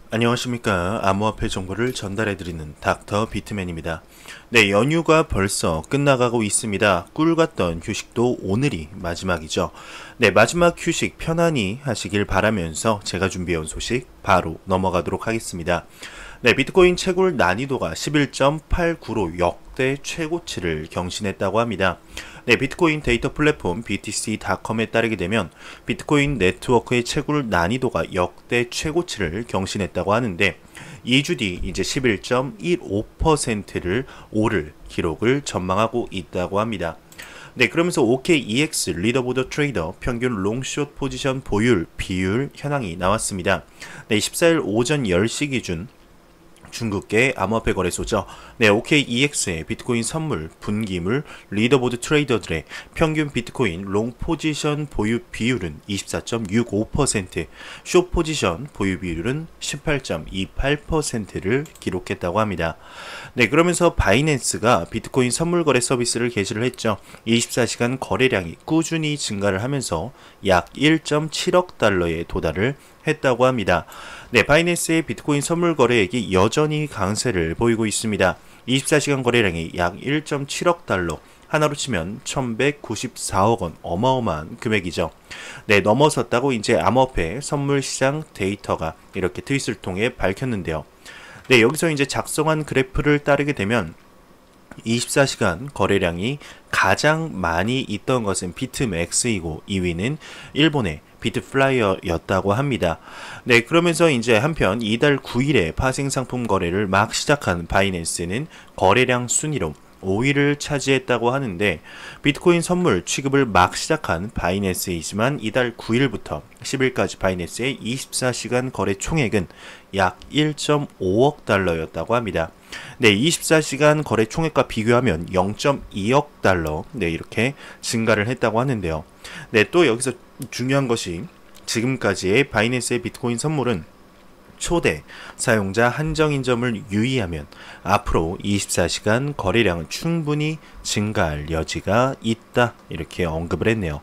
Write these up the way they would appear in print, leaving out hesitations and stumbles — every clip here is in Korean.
안녕하십니까. 암호화폐 정보를 전달해드리는 닥터 비트맨입니다. 네, 연휴가 벌써 끝나가고 있습니다. 꿀 같던 휴식도 오늘이 마지막이죠. 네, 마지막 휴식 편안히 하시길 바라면서 제가 준비해온 소식 바로 넘어가도록 하겠습니다. 네, 비트코인 채굴 난이도가 11.89로 역대 최고치를 경신했다고 합니다. 네, 비트코인 데이터 플랫폼 BTC.com에 따르게 되면 비트코인 네트워크의 채굴 난이도가 역대 최고치를 경신했다고 하는데 2주 뒤 이제 11.15%를 오를 기록을 전망하고 있다고 합니다. 네, 그러면서 OKEX 리더보드 트레이더 평균 롱숏 포지션 보율 비율 현황이 나왔습니다. 네, 14일 오전 10시 기준 중국계 암호화폐 거래소죠. 네, OKEX의 비트코인 선물, 분기물, 리더보드 트레이더들의 평균 비트코인 롱 포지션 보유 비율은 24.65%, 숏 포지션 보유 비율은 18.28%를 기록했다고 합니다. 네, 그러면서 바이낸스가 비트코인 선물 거래 서비스를 개시를 했죠. 24시간 거래량이 꾸준히 증가를 하면서 약 1.7억 달러에 도달을 했다고 합니다. 네, 바이낸스의 비트코인 선물 거래액이 여전히 강세를 보이고 있습니다. 24시간 거래량이 약 1.7억 달러, 하나로 치면 1194억 원, 어마어마한 금액이죠. 네, 넘어섰다고 이제 암호화폐 선물 시장 데이터가 이렇게 트윗을 통해 밝혔는데요. 네, 여기서 이제 작성한 그래프를 따르게 되면 24시간 거래량이 가장 많이 있던 것은 비트맥스이고 2위는 일본의 비트플라이어였다고 합니다. 네, 그러면서 이제 한편 이달 9일에 파생 상품 거래를 막 시작한 바이낸스는 거래량 순위로 5위를 차지했다고 하는데 비트코인 선물 취급을 막 시작한 바이낸스이지만 이달 9일부터 10일까지 바이낸스의 24시간 거래 총액은 약 1.5억 달러였다고 합니다. 네, 24시간 거래 총액과 비교하면 0.2억 달러, 네, 이렇게 증가를 했다고 하는데요. 네, 또 여기서 중요한 것이 지금까지의 바이낸스의 비트코인 선물은 초대 사용자 한정인 점을 유의하면 앞으로 24시간 거래량은 충분히 증가할 여지가 있다, 이렇게 언급을 했네요.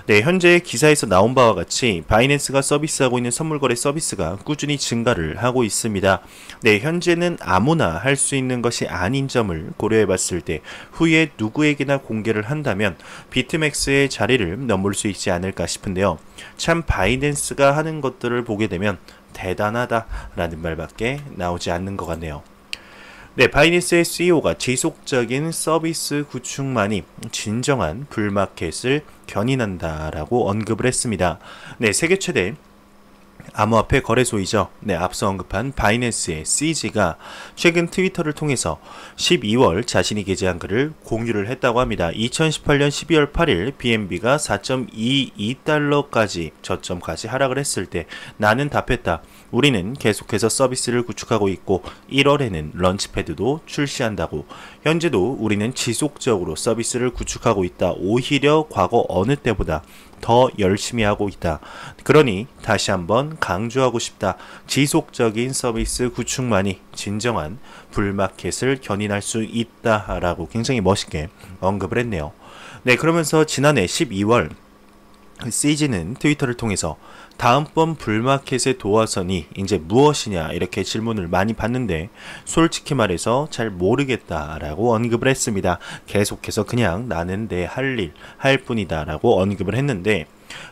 네, 현재 기사에서 나온 바와 같이 바이낸스가 서비스하고 있는 선물 거래 서비스가 꾸준히 증가를 하고 있습니다. 네, 현재는 아무나 할 수 있는 것이 아닌 점을 고려해 봤을 때 후에 누구에게나 공개를 한다면 비트맥스의 자리를 넘을 수 있지 않을까 싶은데요. 참 바이낸스가 하는 것들을 보게 되면 대단하다라는 말밖에 나오지 않는 것 같네요. 네, 바이낸스의 CEO가 지속적인 서비스 구축만이 진정한 불마켓을 견인한다라고 언급을 했습니다. 네, 세계 최대 암호화폐 거래소이죠. 네, 앞서 언급한 바이낸스의 CG가 최근 트위터를 통해서 12월 자신이 게재한 글을 공유를 했다고 합니다. 2018년 12월 8일 BNB가 4.22달러까지 저점까지 하락을 했을 때 나는 답했다. 우리는 계속해서 서비스를 구축하고 있고 1월에는 런치패드도 출시한다고. 현재도 우리는 지속적으로 서비스를 구축하고 있다. 오히려 과거 어느 때보다 더 열심히 하고 있다. 그러니 다시 한번 강조하고 싶다. 지속적인 서비스 구축만이 진정한 불마켓을 견인할 수 있다라고 굉장히 멋있게 언급을 했네요. 네, 그러면서 지난해 12월 CG는 트위터를 통해서 다음번 불마켓의 도화선이 이제 무엇이냐 이렇게 질문을 많이 받는데 솔직히 말해서 잘 모르겠다라고 언급을 했습니다. 계속해서 그냥 나는 내 할 일 할 뿐이다 라고 언급을 했는데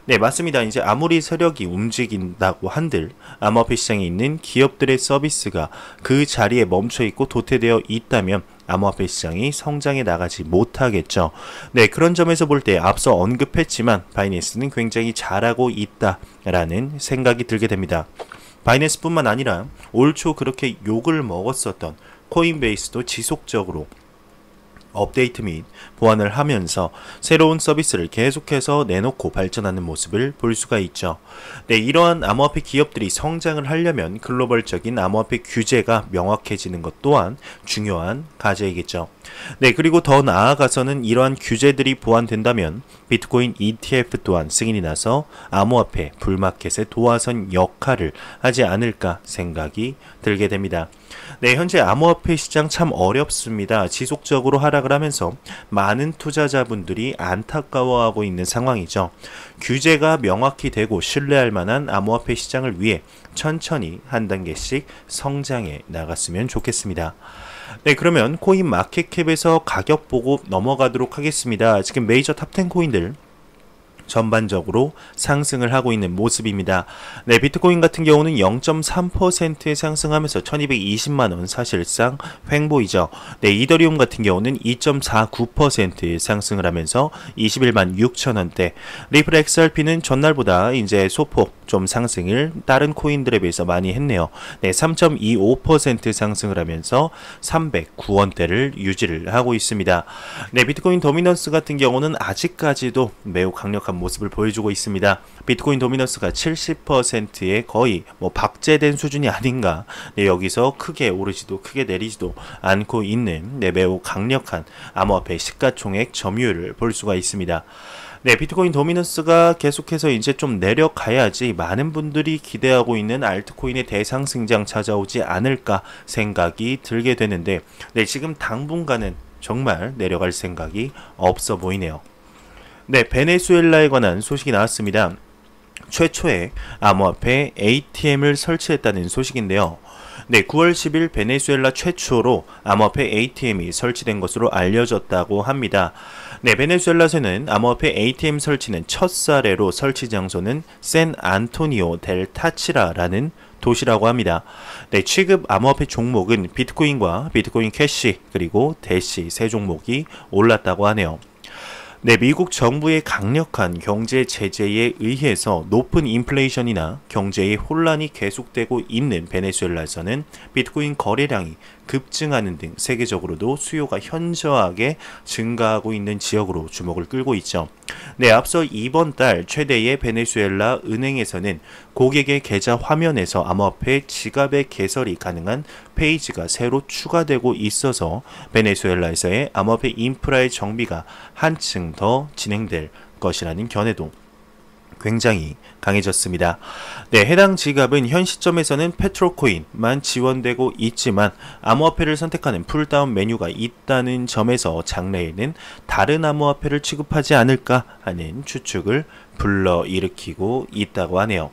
네, 맞습니다. 이제 아무리 세력이 움직인다고 한들 암호화폐 시장에 있는 기업들의 서비스가 그 자리에 멈춰 있고 도태되어 있다면 암호화폐 시장이 성장해 나가지 못하겠죠. 네, 그런 점에서 볼 때 앞서 언급했지만 바이낸스는 굉장히 잘하고 있다라는 생각이 들게 됩니다. 바이낸스뿐만 아니라 올 초 그렇게 욕을 먹었었던 코인베이스도 지속적으로 업데이트 및 보완을 하면서 새로운 서비스를 계속해서 내놓고 발전하는 모습을 볼 수가 있죠. 네, 이러한 암호화폐 기업들이 성장을 하려면 글로벌적인 암호화폐 규제가 명확해지는 것 또한 중요한 과제이겠죠. 네, 그리고 더 나아가서는 이러한 규제들이 보완된다면 비트코인 ETF 또한 승인이 나서 암호화폐 불마켓의 도화선 역할을 하지 않을까 생각이 들게 됩니다. 네, 현재 암호화폐 시장 참 어렵습니다. 지속적으로 하락을 하면서 많은 투자자분들이 안타까워하고 있는 상황이죠. 규제가 명확히 되고 신뢰할 만한 암호화폐 시장을 위해 천천히 한 단계씩 성장해 나갔으면 좋겠습니다. 네, 그러면 코인 마켓캡에서 가격 보고 넘어가도록 하겠습니다. 지금 메이저 탑10 코인들 전반적으로 상승을 하고 있는 모습입니다. 네, 비트코인 같은 경우는 0.3% 상승하면서 1220만원 사실상 횡보이죠. 네, 이더리움 같은 경우는 2.49% 상승을 하면서 21만 6천원대. 리플 XRP는 전날보다 이제 소폭 좀 상승을 다른 코인들에 비해서 많이 했네요. 네, 3.25% 상승을 하면서 309원대를 유지를 하고 있습니다. 네, 비트코인 도미넌스 같은 경우는 아직까지도 매우 강력한 모습을 보여주고 있습니다. 비트코인 도미넌스가 70%에 거의 박제된 수준이 아닌가. 네, 여기서 크게 오르지도 크게 내리지도 않고 있는 매우 강력한 암호화폐 시가총액 점유율을 볼 수가 있습니다. 네, 비트코인 도미넌스가 계속해서 이제 좀 내려가야지 많은 분들이 기대하고 있는 알트코인의 대상승장 찾아오지 않을까 생각이 들게 되는데, 네, 지금 당분간은 정말 내려갈 생각이 없어 보이네요. 네, 베네수엘라에 관한 소식이 나왔습니다. 최초의 암호화폐 ATM을 설치했다는 소식인데요. 네, 9월 10일 베네수엘라 최초로 암호화폐 ATM이 설치된 것으로 알려졌다고 합니다. 네, 베네수엘라에서는 암호화폐 ATM 설치는 첫 사례로 설치 장소는 샌안토니오 델 타치라라는 도시라고 합니다. 네, 취급 암호화폐 종목은 비트코인과 비트코인 캐시 그리고 대시 세 종목이 올랐다고 하네요. 네, 미국 정부의 강력한 경제 제재에 의해서 높은 인플레이션이나 경제의 혼란이 계속되고 있는 베네수엘라에서는 비트코인 거래량이 급증하는 등 세계적으로도 수요가 현저하게 증가하고 있는 지역으로 주목을 끌고 있죠. 네, 앞서 이번 달 최대의 베네수엘라 은행에서는 고객의 계좌 화면에서 암호화폐 지갑의 개설이 가능한 페이지가 새로 추가되고 있어서 베네수엘라에서의 암호화폐 인프라의 정비가 한층 더 진행될 것이라는 견해도 굉장히 강해졌습니다. 네, 해당 지갑은 현 시점에서는 페트로코인만 지원되고 있지만 암호화폐를 선택하는 풀다운 메뉴가 있다는 점에서 장래에는 다른 암호화폐를 취급하지 않을까 하는 추측을 불러일으키고 있다고 하네요.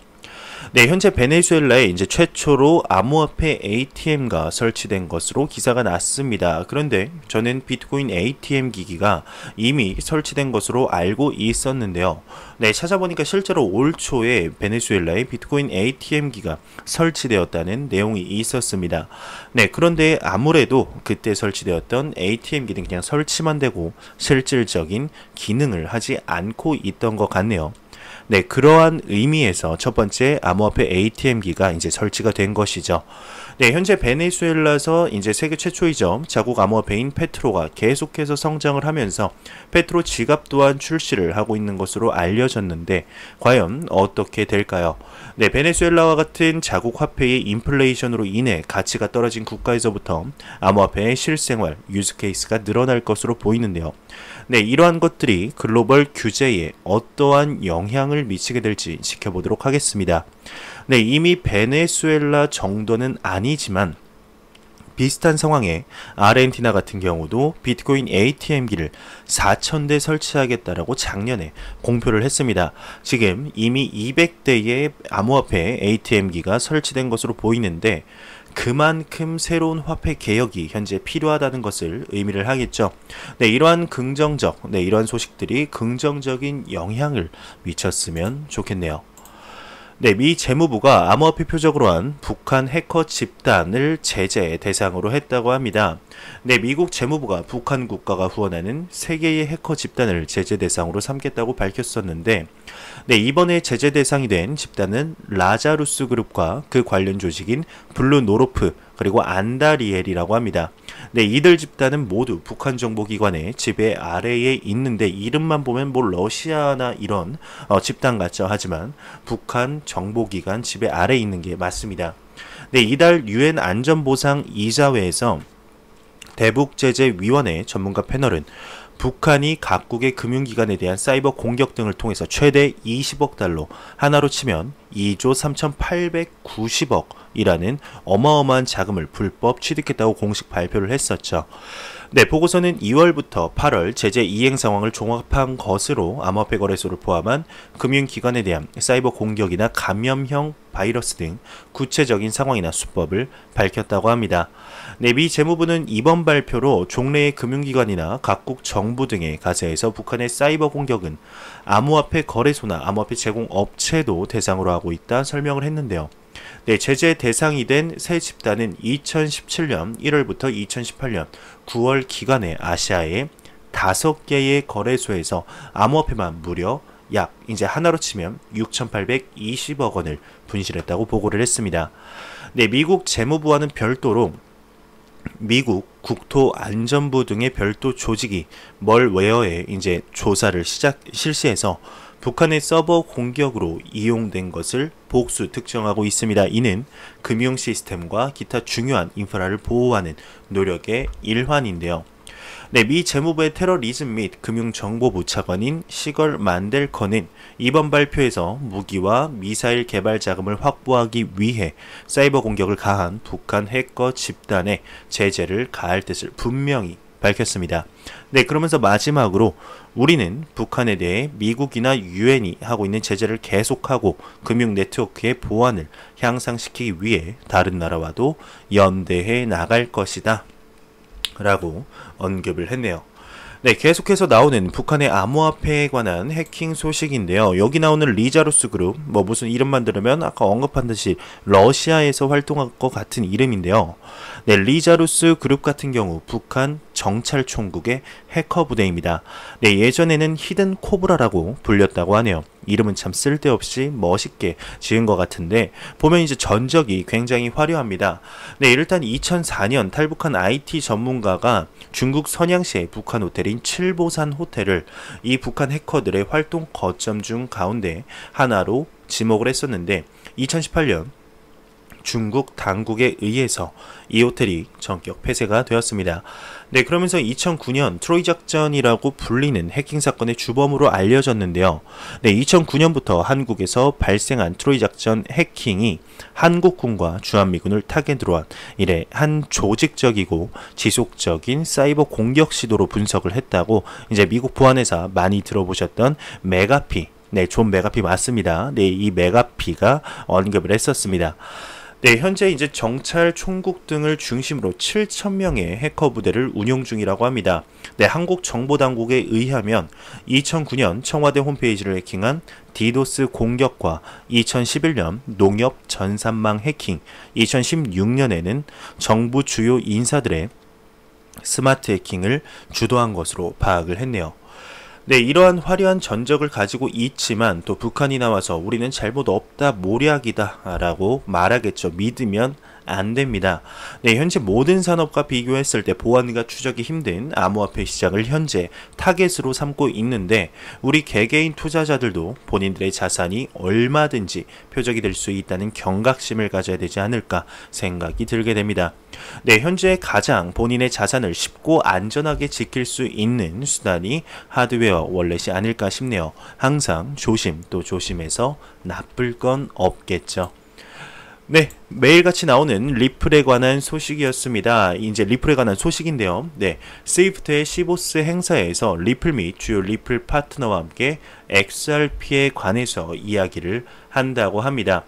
네, 현재 베네수엘라에 이제 최초로 암호화폐 ATM가 설치된 것으로 기사가 났습니다. 그런데 저는 비트코인 ATM 기기가 이미 설치된 것으로 알고 있었는데요. 네, 찾아보니까 실제로 올 초에 베네수엘라에 비트코인 ATM기가 설치되었다는 내용이 있었습니다. 네, 그런데 아무래도 그때 설치되었던 ATM기는 그냥 설치만 되고 실질적인 기능을 하지 않고 있던 것 같네요. 네, 그러한 의미에서 첫 번째 암호화폐 ATM기가 이제 설치가 된 것이죠. 네, 현재 베네수엘라에서 이제 세계 최초이죠. 자국 암호화폐인 페트로가 계속해서 성장을 하면서 페트로 지갑 또한 출시를 하고 있는 것으로 알려졌는데 과연 어떻게 될까요? 네, 베네수엘라와 같은 자국 화폐의 인플레이션으로 인해 가치가 떨어진 국가에서부터 암호화폐의 실생활 유즈 케이스가 늘어날 것으로 보이는데요. 네, 이러한 것들이 글로벌 규제에 어떠한 영향을 미치게 될지 지켜보도록 하겠습니다. 네, 이미 베네수엘라 정도는 아니지만 비슷한 상황에 아르헨티나 같은 경우도 비트코인 ATM기를 4,000대 설치하겠다라고 작년에 공표를 했습니다. 지금 이미 200대의 암호화폐 ATM기가 설치된 것으로 보이는데 그만큼 새로운 화폐 개혁이 현재 필요하다는 것을 의미를 하겠죠. 네, 이러한 긍정적, 이러한 소식들이 긍정적인 영향을 미쳤으면 좋겠네요. 네, 미 재무부가 암호화폐 표적으로 한 북한 해커 집단을 제재 대상으로 했다고 합니다. 네, 미국 재무부가 북한 국가가 후원하는 3개의 해커 집단을 제재 대상으로 삼겠다고 밝혔었는데 네, 이번에 제재 대상이 된 집단은 라자루스 그룹과 그 관련 조직인 블루노르프 그리고 안다리엘이라고 합니다. 네, 이들 집단은 모두 북한 정보기관의 지배 아래에 있는데 이름만 보면 뭐 러시아나 이런 집단 같죠. 하지만 북한 정보기관 지배 아래에 있는 게 맞습니다. 네, 이달 유엔 안전보상 이사회에서 대북제재위원회 전문가 패널은 북한이 각국의 금융기관에 대한 사이버 공격 등을 통해서 최대 20억 달러, 하나로 치면 2조 3,890억이라는 어마어마한 자금을 불법 취득했다고 공식 발표를 했었죠. 네, 보고서는 2월부터 8월 제재 이행 상황을 종합한 것으로 암호화폐 거래소를 포함한 금융기관에 대한 사이버 공격이나 감염형 바이러스 등 구체적인 상황이나 수법을 밝혔다고 합니다. 네, 미 재무부는 이번 발표로 종래의 금융기관이나 각국 정부 등의 가세에서 북한의 사이버 공격은 암호화폐 거래소나 암호화폐 제공 업체도 대상으로 하고 있다 설명을 했는데요. 네, 제재 대상이 된 세 집단은 2017년 1월부터 2018년 9월 기간에 아시아의 5개의 거래소에서 암호화폐만 무려 약 이제 하나로 치면 6,820억 원을 분실했다고 보고를 했습니다. 네, 미국 재무부와는 별도로 미국 국토안전부 등의 별도 조직이 멀웨어에 이제 조사를 실시해서 북한의 서버 공격으로 이용된 것을 복수 특정하고 있습니다. 이는 금융 시스템과 기타 중요한 인프라를 보호하는 노력의 일환인데요. 네, 미 재무부의 테러리즘 및 금융정보부 차관인 시걸 만델커는 이번 발표에서 무기와 미사일 개발 자금을 확보하기 위해 사이버 공격을 가한 북한 해커 집단에 제재를 가할 뜻을 분명히 밝혔습니다. 네, 그러면서 마지막으로 우리는 북한에 대해 미국이나 유엔이 하고 있는 제재를 계속하고 금융 네트워크의 보안을 향상시키기 위해 다른 나라와도 연대해 나갈 것이다 라고 언급을 했네요. 네, 계속해서 나오는 북한의 암호화폐에 관한 해킹 소식인데요. 여기 나오는 리자루스 그룹, 무슨 이름만 들으면 아까 언급한 듯이 러시아에서 활동할 것 같은 이름인데요. 네, 리자루스 그룹 같은 경우 북한 정찰총국의 해커 부대입니다. 네, 예전에는 히든 코브라라고 불렸다고 하네요. 이름은 참 쓸데없이 멋있게 지은 것 같은데 보면 이제 전적이 굉장히 화려합니다. 네, 일단 2004년 탈북한 IT 전문가가 중국 선양시의 북한 호텔인 칠보산 호텔을 이 북한 해커들의 활동 거점 중 가운데 하나로 지목을 했었는데 2018년 중국 당국에 의해서 이 호텔이 전격 폐쇄가 되었습니다. 네, 그러면서 2009년 트로이 작전이라고 불리는 해킹 사건의 주범으로 알려졌는데요. 네, 2009년부터 한국에서 발생한 트로이 작전 해킹이 한국군과 주한미군을 타겟으로 한 이래 한 조직적이고 지속적인 사이버 공격 시도로 분석을 했다고 이제 미국 보안회사 많이 들어보셨던 메가피, 네, 존 메가피 맞습니다. 네, 이 메가피가 언급을 했었습니다. 네, 현재 이제 정찰 총국 등을 중심으로 7,000명의 해커 부대를 운용 중이라고 합니다. 네, 한국 정보당국에 의하면 2009년 청와대 홈페이지를 해킹한 디도스 공격과 2011년 농협 전산망 해킹, 2016년에는 정부 주요 인사들의 스마트 해킹을 주도한 것으로 파악을 했네요. 네, 이러한 화려한 전적을 가지고 있지만 또 북한이 나와서 우리는 잘못 없다, 모략이다 라고 말하겠죠. 믿으면 안 됩니다. 네, 현재 모든 산업과 비교했을 때 보안과 추적이 힘든 암호화폐 시장을 현재 타겟으로 삼고 있는데 우리 개개인 투자자들도 본인들의 자산이 얼마든지 표적이 될 수 있다는 경각심을 가져야 되지 않을까 생각이 들게 됩니다. 네, 현재 가장 본인의 자산을 쉽고 안전하게 지킬 수 있는 수단이 하드웨어 월렛이 아닐까 싶네요. 항상 조심 또 조심해서 나쁠 건 없겠죠. 네, 매일같이 나오는 리플에 관한 소식이었습니다. 이제 리플에 관한 소식인데요. 네, 스위프트의 시보스 행사에서 리플 및 주요 리플 파트너와 함께 XRP에 관해서 이야기를 한다고 합니다.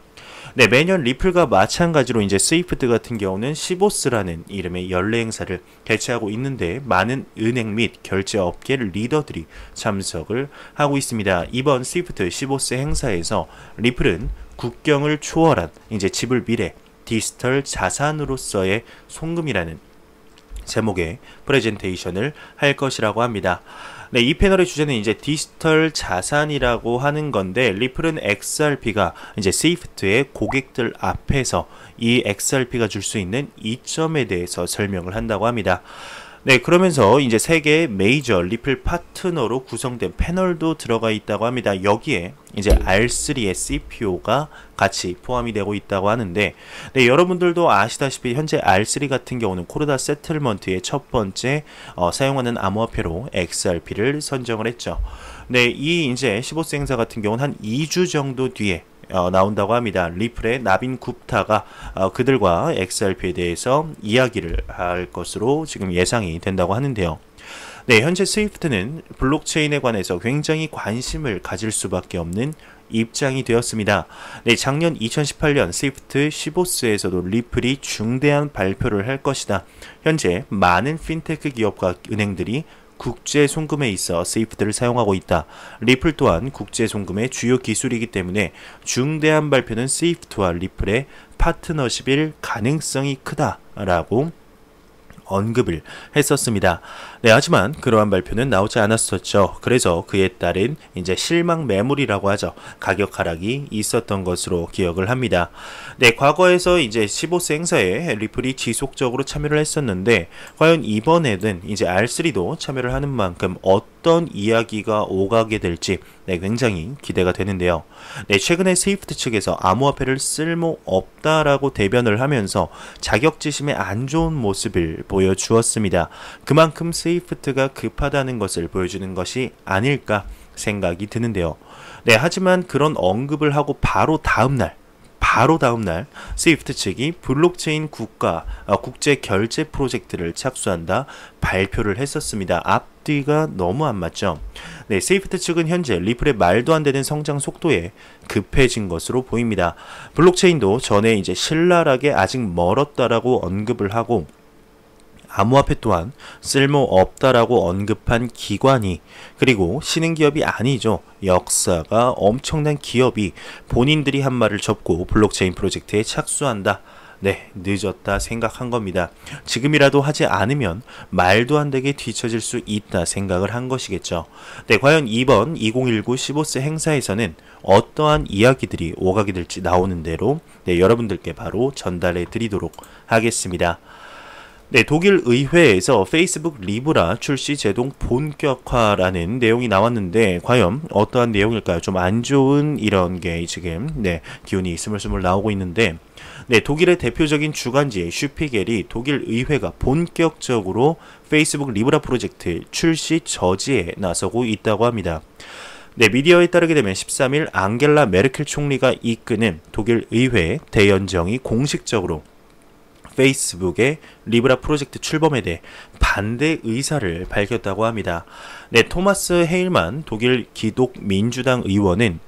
네, 매년 리플과 마찬가지로 이제 스위프트 같은 경우는 시보스라는 이름의 연례 행사를 개최하고 있는데 많은 은행 및 결제 업계 리더들이 참석을 하고 있습니다. 이번 스위프트 시보스 행사에서 리플은 국경을 초월한 이제 지불 미래 디지털 자산으로서의 송금이라는 제목의 프레젠테이션을 할 것이라고 합니다. 네, 이 패널의 주제는 이제 디지털 자산이라고 하는 건데 리플은 XRP가 이제 스위프트의 고객들 앞에서 이 XRP가 줄 수 있는 이점에 대해서 설명을 한다고 합니다. 네, 그러면서 이제 세계 메이저 리플 파트너로 구성된 패널도 들어가 있다고 합니다. 여기에 이제 R3의 CPO가 같이 포함이 되고 있다고 하는데, 네, 여러분들도 아시다시피 현재 R3 같은 경우는 코르다 세틀먼트의 첫 번째 사용하는 암호화폐로 XRP를 선정을 했죠. 네, 이 이제 15세 행사 같은 경우는 한 2주 정도 뒤에 나온다고 합니다. 리플의 나빈 굽타가 그들과 XRP에 대해서 이야기를 할 것으로 지금 예상이 된다고 하는데요. 네, 현재 스위프트는 블록체인에 관해서 굉장히 관심을 가질 수밖에 없는 입장이 되었습니다. 네, 작년 2018년 스위프트 15스에서도 리플이 중대한 발표를 할 것이다. 현재 많은 핀테크 기업과 은행들이 국제 송금에 있어 스위프트를 사용하고 있다. 리플 또한 국제 송금의 주요 기술이기 때문에 중대한 발표는 스위프트와 리플의 파트너십일 가능성이 크다라고 언급을 했었습니다. 네, 하지만 그러한 발표는 나오지 않았었죠. 그래서 그에 따른 이제 실망 매물이라고 하죠. 가격 하락이 있었던 것으로 기억을 합니다. 네, 과거에서 이제 15세 행사에 리플이 지속적으로 참여를 했었는데, 과연 이번에는 이제 R3도 참여를 하는 만큼 어떤 이야기가 오가게 될지 네, 굉장히 기대가 되는데요. 네, 최근에 스위프트 측에서 암호화폐를 쓸모 없다라고 대변을 하면서 자격지심에 안 좋은 모습을 보여주었습니다. 그만큼 스위프트가 급하다는 것을 보여주는 것이 아닐까 생각이 드는데요. 네, 하지만 그런 언급을 하고 바로 다음날 스위프트 측이 블록체인 국제 결제 프로젝트를 착수한다 발표를 했었습니다. 앞뒤가 너무 안 맞죠. 네, 스위프트 측은 현재 리플의 말도 안 되는 성장 속도에 급해진 것으로 보입니다. 블록체인도 전에 이제 신랄하게 아직 멀었다라고 언급을 하고, 암호화폐 또한 쓸모없다라고 언급한 기관이, 그리고 신흥기업이 아니죠. 역사가 엄청난 기업이 본인들이 한 말을 접고 블록체인 프로젝트에 착수한다. 네, 늦었다 생각한 겁니다. 지금이라도 하지 않으면 말도 안 되게 뒤처질 수 있다 생각을 한 것이겠죠. 네, 과연 이번 2019 15세 행사에서는 어떠한 이야기들이 오가게 될지 나오는 대로 네, 여러분들께 바로 전달해 드리도록 하겠습니다. 네, 독일 의회에서 페이스북 리브라 출시 제동 본격화라는 내용이 나왔는데, 과연 어떠한 내용일까요? 좀 안 좋은 이런 게 지금 네, 기운이 스물스물 나오고 있는데, 네, 독일의 대표적인 주간지 슈피겔이 독일 의회가 본격적으로 페이스북 리브라 프로젝트 출시 저지에 나서고 있다고 합니다. 네, 미디어에 따르게 되면 13일 앙겔라 메르켈 총리가 이끄는 독일 의회 대연정이 공식적으로 페이스북의 리브라 프로젝트 출범에 대해 반대 의사를 밝혔다고 합니다. 네, 토마스 헤일만 독일 기독민주당 의원은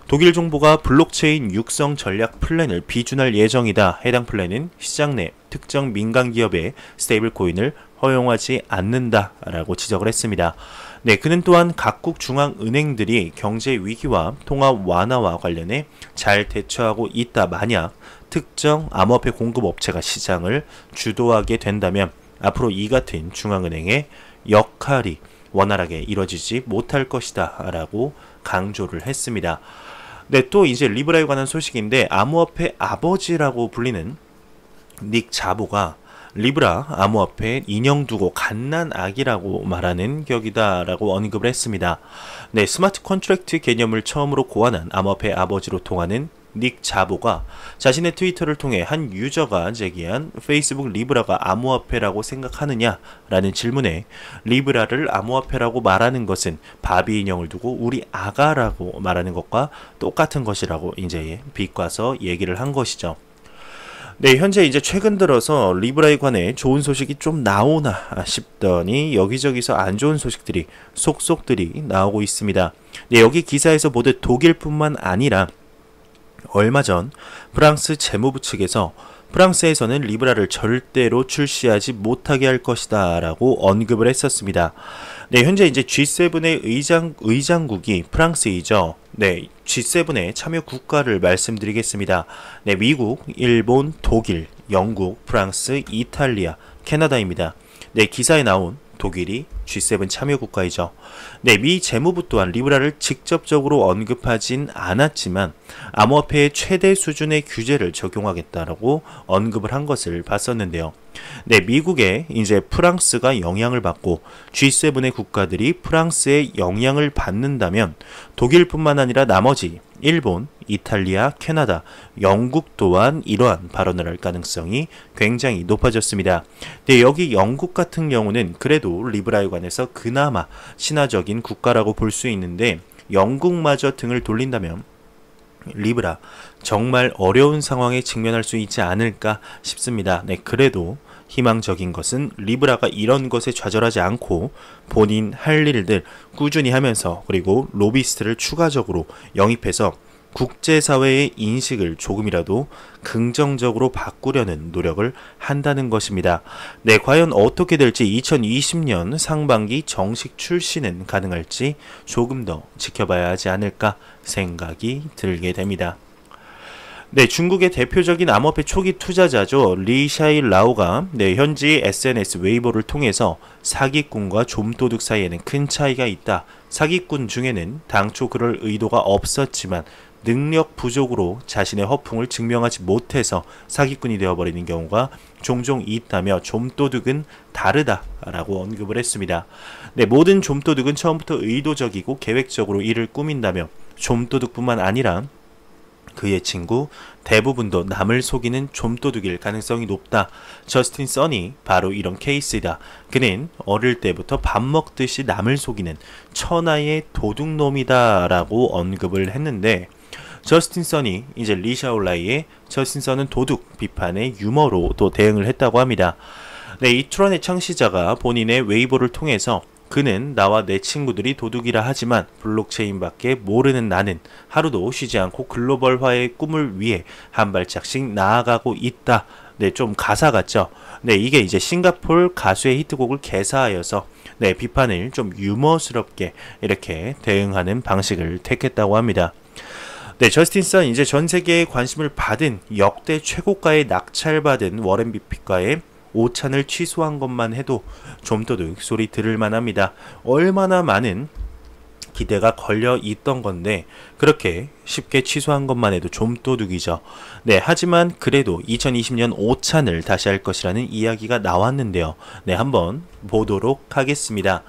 독일 정부가 블록체인 육성 전략 플랜을 비준할 예정이다. 해당 플랜은 시장 내 특정 민간 기업의 스테이블 코인을 허용하지 않는다라고 지적을 했습니다. 네, 그는 또한 각국 중앙은행들이 경제 위기와 통화 완화와 관련해 잘 대처하고 있다. 만약 특정 암호화폐 공급 업체가 시장을 주도하게 된다면 앞으로 이 같은 중앙은행의 역할이 원활하게 이루어지지 못할 것이다 라고 강조를 했습니다. 네, 또 이제 리브라에 관한 소식인데, 암호화폐 아버지라고 불리는 닉 자보가 리브라 암호화폐 인형 두고 갓난아기라고 말하는 격이다라고 언급을 했습니다. 네, 스마트 컨트랙트 개념을 처음으로 고안한 암호화폐 아버지로 통하는 닉 자보가 자신의 트위터를 통해 한 유저가 제기한 페이스북 리브라가 암호화폐라고 생각하느냐라는 질문에, 리브라를 암호화폐라고 말하는 것은 바비 인형을 두고 우리 아가라고 말하는 것과 똑같은 것이라고 이제 비꼬아서 얘기를 한 것이죠. 네, 현재 이제 최근 들어서 리브라에 관해 좋은 소식이 좀 나오나 싶더니 여기저기서 안 좋은 소식들이 속속들이 나오고 있습니다. 네, 여기 기사에서 모두 독일뿐만 아니라 얼마 전 프랑스 재무부 측에서 프랑스에서는 리브라를 절대로 출시하지 못하게 할 것이다 라고 언급을 했었습니다. 네, 현재 이제 G7의 의장국이 프랑스이죠. 네, G7의 참여 국가를 말씀드리겠습니다. 네, 미국, 일본, 독일, 영국, 프랑스, 이탈리아, 캐나다입니다. 네, 기사에 나온 독일이 G7 참여 국가이죠. 네, 미 재무부 또한 리브라를 직접적으로 언급하진 않았지만 암호화폐의 최대 수준의 규제를 적용하겠다라고 언급을 한 것을 봤었는데요. 네, 미국에 이제 프랑스가 영향을 받고 G7의 국가들이 프랑스의 영향을 받는다면 독일뿐만 아니라 나머지 일본, 이탈리아, 캐나다, 영국 또한 이러한 발언을 할 가능성이 굉장히 높아졌습니다. 네, 여기 영국 같은 경우는 그래도 리브라에 관해서 그나마 신화적인 국가라고 볼 수 있는데 영국마저 등을 돌린다면 리브라 정말 어려운 상황에 직면할 수 있지 않을까 싶습니다. 네, 그래도 희망적인 것은 리브라가 이런 것에 좌절하지 않고 본인 할 일들 꾸준히 하면서 그리고 로비스트를 추가적으로 영입해서 국제사회의 인식을 조금이라도 긍정적으로 바꾸려는 노력을 한다는 것입니다. 네, 과연 어떻게 될지 2020년 상반기 정식 출시는 가능할지 조금 더 지켜봐야 하지 않을까 생각이 들게 됩니다. 네, 중국의 대표적인 암호화폐 초기 투자자죠. 리샤이 라오가 현지 SNS 웨이보를 통해서 사기꾼과 좀도둑 사이에는 큰 차이가 있다. 사기꾼 중에는 당초 그럴 의도가 없었지만 능력 부족으로 자신의 허풍을 증명하지 못해서 사기꾼이 되어버리는 경우가 종종 있다며 좀도둑은 다르다라고 언급을 했습니다. 네, 모든 좀도둑은 처음부터 의도적이고 계획적으로 이를 꾸민다며 좀도둑뿐만 아니라 그의 친구 대부분도 남을 속이는 좀도둑일 가능성이 높다. 저스틴 선이 바로 이런 케이스이다. 그는 어릴 때부터 밥 먹듯이 남을 속이는 천하의 도둑놈이다 라고 언급을 했는데 저스틴 선이 이제 리샤올라이의 저스틴 선은 도둑 비판의 유머로 또 대응을 했다고 합니다. 네, 이 트론의 창시자가 본인의 웨이보를 통해서 그는 나와 내 친구들이 도둑이라 하지만 블록체인밖에 모르는 나는 하루도 쉬지 않고 글로벌화의 꿈을 위해 한 발짝씩 나아가고 있다. 네, 좀 가사 같죠? 네, 이게 이제 싱가폴 가수의 히트곡을 개사하여서 네, 비판을 좀 유머스럽게 이렇게 대응하는 방식을 택했다고 합니다. 네, 저스틴 선 이제 전 세계에 관심을 받은 역대 최고가에 낙찰받은 워렌 버핏과의 오찬을 취소한 것만 해도 좀도둑 소리 들을 만합니다. 얼마나 많은 기대가 걸려 있던 건데 그렇게 쉽게 취소한 것만 해도 좀도둑이죠. 네, 하지만 그래도 2020년 오찬을 다시 할 것이라는 이야기가 나왔는데요. 네, 한번 보도록 하겠습니다.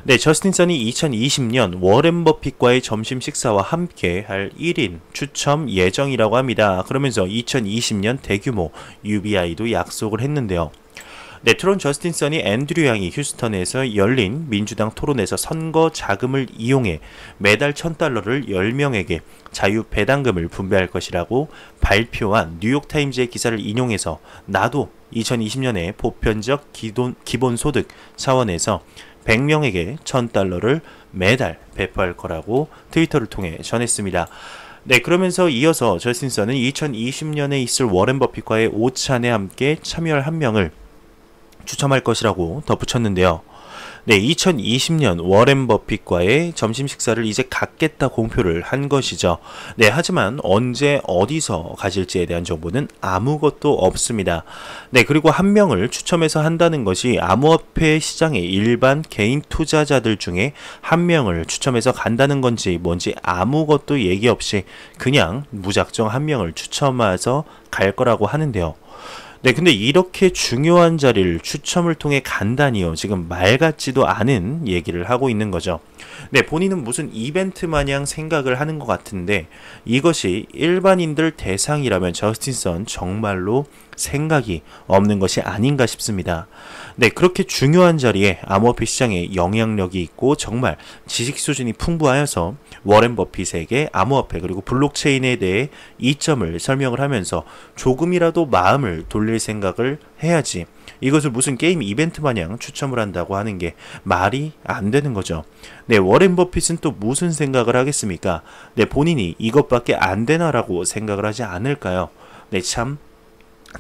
네, 저스틴 선이 2020년 워렌 버핏과의 점심 식사와 함께 할 1인 추첨 예정이라고 합니다. 그러면서 2020년 대규모 UBI도 약속을 했는데요. 네, 트론 저스틴 선이 앤드류 양이 휴스턴에서 열린 민주당 토론에서 선거 자금을 이용해 매달 $1,000를 10명에게 자유 배당금을 분배할 것이라고 발표한 뉴욕타임즈의 기사를 인용해서 나도 2020년에 보편적 기본소득 차원에서 100명에게 $1,000를 매달 배포할 거라고 트위터를 통해 전했습니다. 네, 그러면서 이어서 저스틴 선은 2020년에 있을 워렌 버핏과의 오찬에 함께 참여할 한 명을 추첨할 것이라고 덧붙였는데요. 네, 2020년 워렌 버핏과의 점심 식사를 이제 갖겠다 공표를 한 것이죠. 네, 하지만 언제 어디서 가질지에 대한 정보는 아무것도 없습니다. 네, 그리고 한 명을 추첨해서 한다는 것이 암호화폐 시장의 일반 개인 투자자들 중에 한 명을 추첨해서 간다는 건지 뭔지 아무것도 얘기 없이 그냥 무작정 한 명을 추첨해서 갈 거라고 하는데요. 네, 근데 이렇게 중요한 자리를 추첨을 통해 간다니요. 지금 말 같지도 않은 얘기를 하고 있는 거죠. 네, 본인은 무슨 이벤트 마냥 생각을 하는 것 같은데 이것이 일반인들 대상이라면 저스틴 선 정말로 생각이 없는 것이 아닌가 싶습니다. 네, 그렇게 중요한 자리에 암호화폐 시장에 영향력이 있고 정말 지식 수준이 풍부하여서 워렌 버핏에게 암호화폐 그리고 블록체인에 대해 이점을 설명을 하면서 조금이라도 마음을 돌릴 생각을 해야지 이것을 무슨 게임 이벤트 마냥 추첨을 한다고 하는 게 말이 안 되는 거죠. 네, 워렌 버핏은 또 무슨 생각을 하겠습니까? 네, 본인이 이것밖에 안 되나라고 생각을 하지 않을까요? 네, 참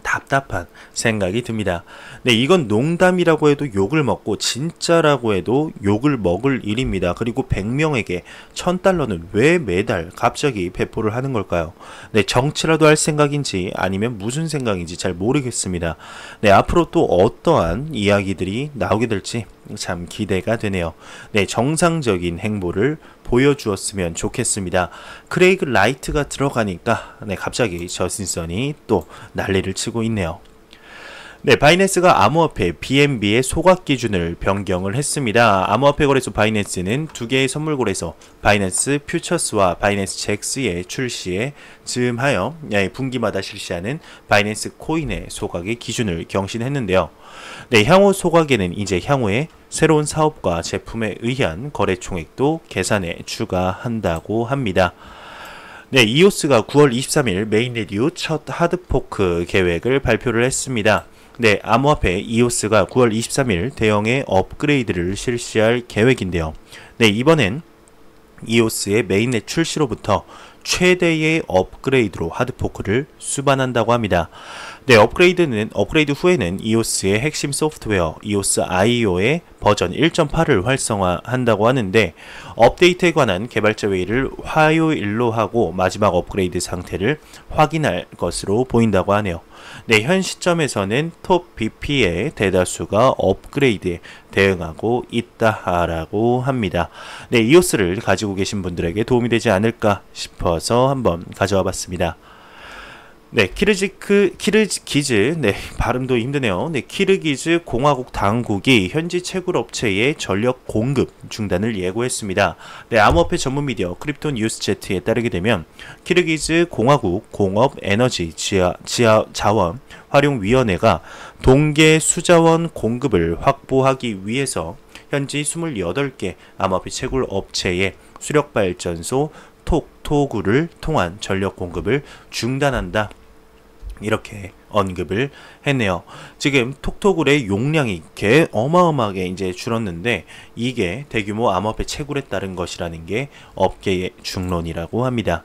답답한 생각이 듭니다. 네, 이건 농담이라고 해도 욕을 먹고 진짜라고 해도 욕을 먹을 일입니다. 그리고 100명에게 $1,000는 왜 매달 갑자기 배포를 하는 걸까요? 네, 정치라도 할 생각인지 아니면 무슨 생각인지 잘 모르겠습니다. 네, 앞으로 또 어떠한 이야기들이 나오게 될지 참 기대가 되네요. 네, 정상적인 행보를 보여주었으면 좋겠습니다. 크레이그 라이트가 들어가니까 네, 갑자기 저스틴 선이 또 난리를 치고 있네요. 네, 바이낸스가 암호화폐 BNB의 소각 기준을 변경을 했습니다. 암호화폐 거래소 바이낸스는 두 개의 선물 거래소 바이낸스 퓨처스와 바이낸스 잭스의 출시에 즈음하여 분기마다 실시하는 바이낸스 코인의 소각의 기준을 경신했는데요. 네, 향후 소각에는 이제 향후에 새로운 사업과 제품에 의한 거래 총액도 계산에 추가한다고 합니다. 네, 이오스가 9월 23일 메인레디오 첫 하드포크 계획을 발표를 했습니다. 네, 암호화폐 이오스가 9월 23일 대형의 업그레이드를 실시할 계획인데요. 네, 이번엔 이오스의 메인넷 출시로부터 최대의 업그레이드로 하드포크를 수반한다고 합니다. 네, 업그레이드 후에는 이오스의 핵심 소프트웨어 이오스 IO의 버전 1.8을 활성화한다고 하는데 업데이트에 관한 개발자 회의를 화요일로 하고 마지막 업그레이드 상태를 확인할 것으로 보인다고 하네요. 네, 현 시점에서는 톱 BP의 대다수가 업그레이드에 대응하고 있다라고 합니다. 네, 이오스를 가지고 계신 분들에게 도움이 되지 않을까 싶어서 한번 가져와 봤습니다. 네, 키르기즈, 네, 발음도 힘드네요. 네, 키르기즈 공화국 당국이 현지 채굴 업체의 전력 공급 중단을 예고했습니다. 네, 암호화폐 전문 미디어 크립토 뉴스제트에 따르게 되면 키르기즈 공화국 공업 에너지 자원 활용위원회가 동계 수자원 공급을 확보하기 위해서 현지 28개 암호화폐 채굴 업체의 수력발전소 톡토구를 통한 전력 공급을 중단한다. 이렇게 언급을 했네요. 지금 톡톡굴의 용량이 어마어마하게 이제 줄었는데 이게 대규모 암호화폐 채굴에 따른 것이라는 게 업계의 중론이라고 합니다.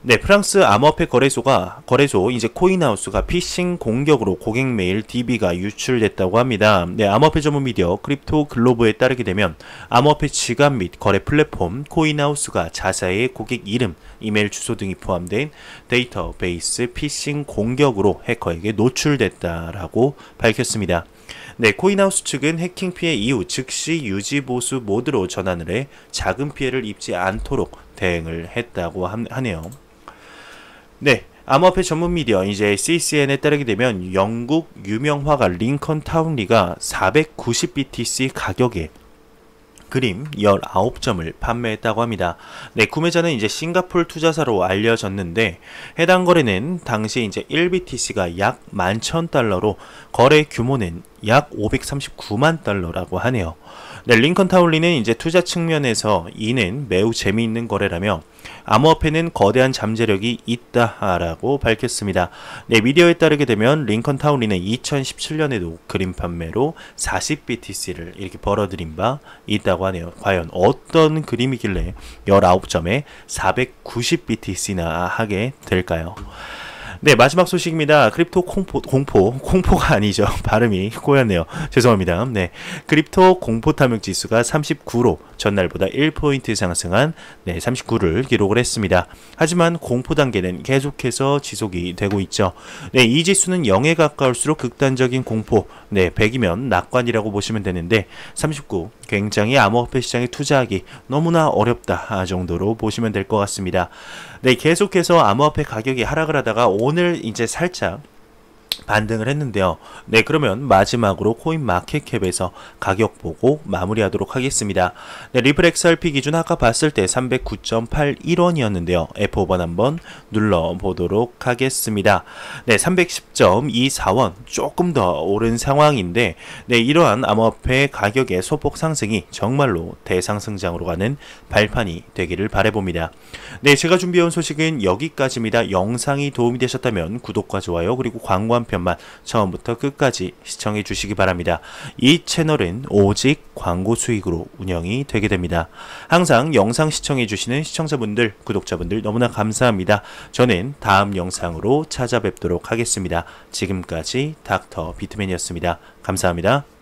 네, 프랑스 암호화폐 거래소 이제 코인하우스가 피싱 공격으로 고객 메일 DB가 유출됐다고 합니다. 네, 암호화폐 전문 미디어 크립토 글로브에 따르게 되면 암호화폐 지갑 및 거래 플랫폼 코인하우스가 자사의 고객 이름, 이메일 주소 등이 포함된 데이터베이스 피싱 공격으로 해커에게 노출됐다라고 밝혔습니다. 네, 코인하우스 측은 해킹 피해 이후 즉시 유지 보수 모드로 전환을 해 작은 피해를 입지 않도록 대응을 했다고 하네요. 네, 암호화폐 전문 미디어 이제 CCN에 따르게 되면 영국 유명 화가 링컨 타운리가 490BTC 가격에 그림 19점을 판매했다고 합니다. 네, 구매자는 이제 싱가폴 투자사로 알려졌는데 해당 거래는 당시 이제 1BTC가 약 11,000달러로 거래 규모는 약 539만 달러라고 하네요. 네, 링컨 타울리는 이제 투자 측면에서 이는 매우 재미있는 거래라며 암호화폐는 거대한 잠재력이 있다라고 밝혔습니다. 네, 미디어에 따르게 되면 링컨 타울리는 2017년에도 그림 판매로 40BTC를 이렇게 벌어들인 바 있다고 하네요. 과연 어떤 그림이길래 19점에 490BTC나 하게 될까요? 네, 마지막 소식입니다. 크립토 공포가 아니죠. 발음이 꼬였네요. 죄송합니다. 네, 크립토 공포 탐욕 지수가 39로 전날보다 1포인트 상승한 39를 기록을 했습니다. 하지만 공포 단계는 계속해서 지속이 되고 있죠. 네, 이 지수는 0에 가까울수록 극단적인 공포, 100이면 낙관이라고 보시면 되는데 39, 굉장히 암호화폐 시장에 투자하기 너무나 어렵다 정도로 보시면 될 것 같습니다. 네, 계속해서 암호화폐 가격이 하락을 하다가 오늘 이제 살짝 반등을 했는데요. 네, 그러면 마지막으로 코인 마켓캡에서 가격 보고 마무리하도록 하겠습니다. 네, 리플 XRP 기준 아까 봤을 때 309.81원이었는데요. F5번 한번 눌러보도록 하겠습니다. 네, 310.24원 조금 더 오른 상황인데 네, 이러한 암호화폐 가격의 소폭 상승이 정말로 대상승장으로 가는 발판이 되기를 바라봅니다. 네, 제가 준비해온 소식은 여기까지입니다. 영상이 도움이 되셨다면 구독과 좋아요 그리고 광고 한 편만 처음부터 끝까지 시청해 주시기 바랍니다. 이 채널은 오직 광고 수익으로 운영이 되게 됩니다. 항상 영상 시청해 주시는 시청자분들, 구독자분들 너무나 감사합니다. 저는 다음 영상으로 찾아뵙도록 하겠습니다. 지금까지 닥터 비트맨이었습니다. 감사합니다.